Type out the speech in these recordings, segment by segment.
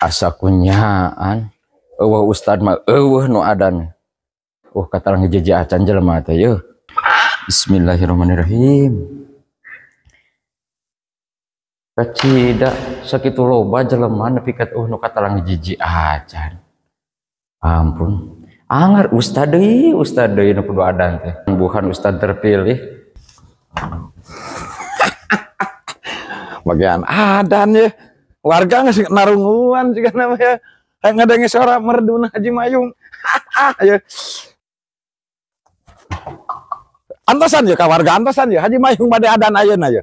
asa kunyaan eueuh ustad mah eueuh nu adan kata ngejeje acan jelema teh yeuh. Bismillahirrahmanirrahim. Kacida sakitu loba jelema nepi ka nu kata ngejeje acan. Ampun angar ustad deui nu kudu adan teh bukan ustad terpilih. Bagian adan ya warga ngasih narunguan juga namanya kayak ngadengi suara merduna Haji Mayung. Ya antosan ya warga antosan ya Haji Mayung bade adan ayeuna ya.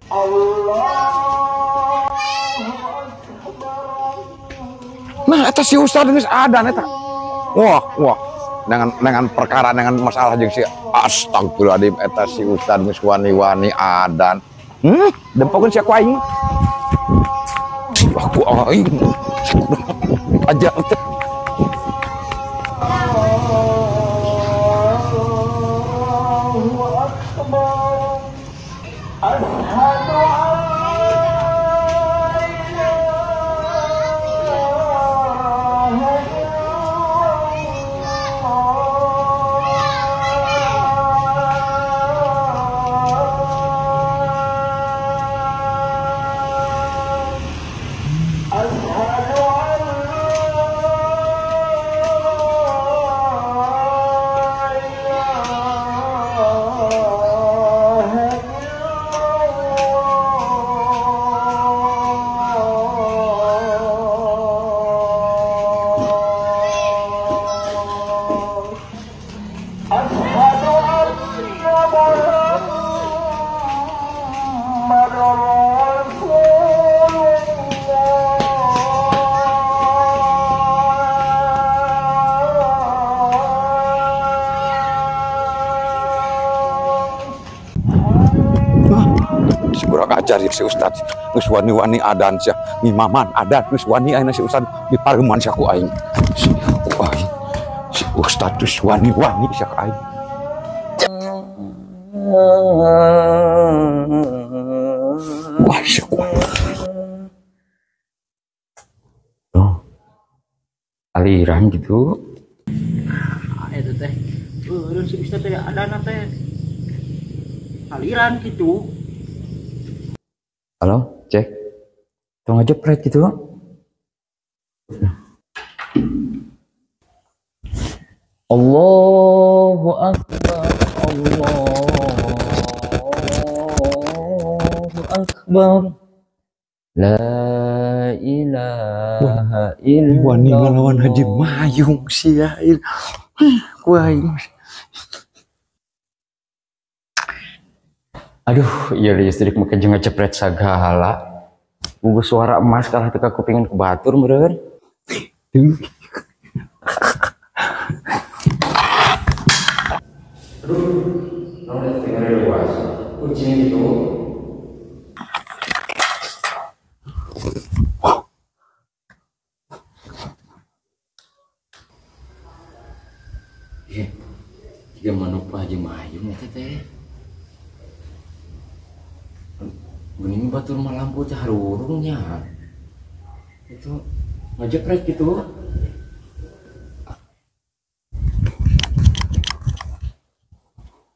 Nah eta si ustad geus adan eta. Wah dengan perkara dengan masalah jeung si astagfirullahaladzim eta si ustad geus wani-wani adan. Dempokeun si aku aing. Aku aing aja teh. Ajar si ustad geus wani-wani adan sia ngimaman adan geus wani ayeuna si ustad dipareuman sia ku aing si ustad geus wani-wani sia ka aing. Wah sia aliran gitu eta teh si ustad teh adana teh aliran gitu. Halo, cek. Tong ngejepret gitu. Allahu Akbar, Allahu Akbar. La ilaha illallah. Wani ngelawan Haji Mayung sia. Wah, aduh, iya listrik make jeung ngejepret sagala. Boga suara emas kalah teu kupingin ku batur meureun. Aduh, naon teh ngare luas. Kucing itu. Ye. Tiga manuk Haji Mayung eta teh. Geuning batur mah lampu teh harurungnya. Itu ngejepret gitu.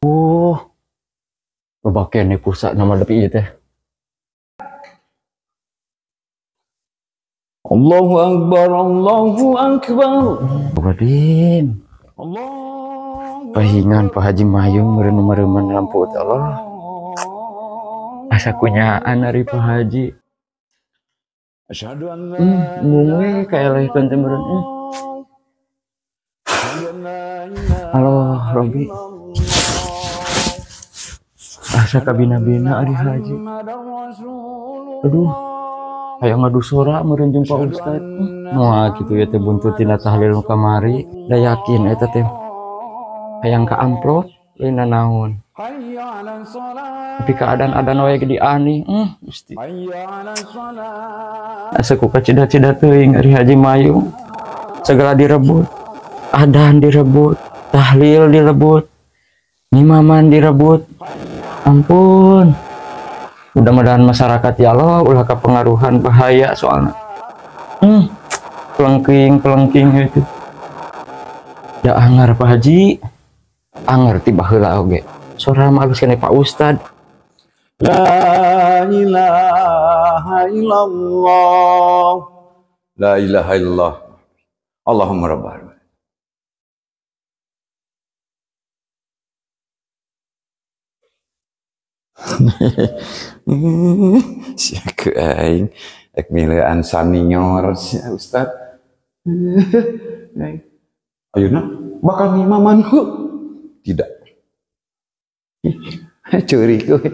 Oh. Loba keneh pulsa nama depi ieu teh. Allahu Akbar, Allahu Akbar. Wadim. Allah. Pahingan Pak Haji Mayung meureun-meureun lampu teh Allah. Asa kunyaan ari Pak Haji. Asyhadu an la mungwe kaelehkeun teh meureun. Halo Robi. Asa kabina-bina ari Haji. Aduh. Aya ngadu sora meureun jeung Pak Ustad. Moal kitu ya teh buntut tina tahlil nu kamari, da yakin eta teh hayang ka amplop lain naon. Tapi keadaan wae gede aneh, Gusti. Asa ku kacida-cida teuing ari Haji Mayung. Segala direbut, adan direbut, tahlil direbut, ngimaman direbut. Ampun. Mudah-mudahan masyarakat ya Allah ulah kepengaruhan bahaya soalnya. pelengking itu. Ya angar Pak Haji. Angar tiba heula oge. Sora mah geus Pak Ustad. La ilaha illallah. La ilaha illallah. Allahumma rabbana. Siak aing ek milean senior sia Ustad. Ayeuna bakal ngimaman tidak. Ceurik euy.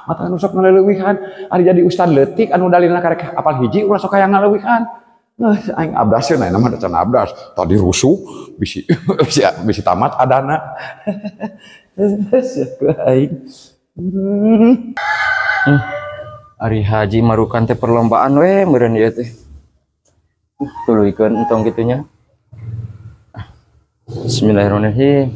Mata nu sok ngaleuwihan ari jadi ustad leutik anu dalilna karek apal hiji ulah sok hayang ngaleuwihan. Aing abdas na mah can abdas. Tadi rusuh bisi tamat adana. Siap aing. Ari haji marukan teh perlombaan we meureun ieu teh. Tuluikeun entong kitunya. Bismillahirrahmanirrahim.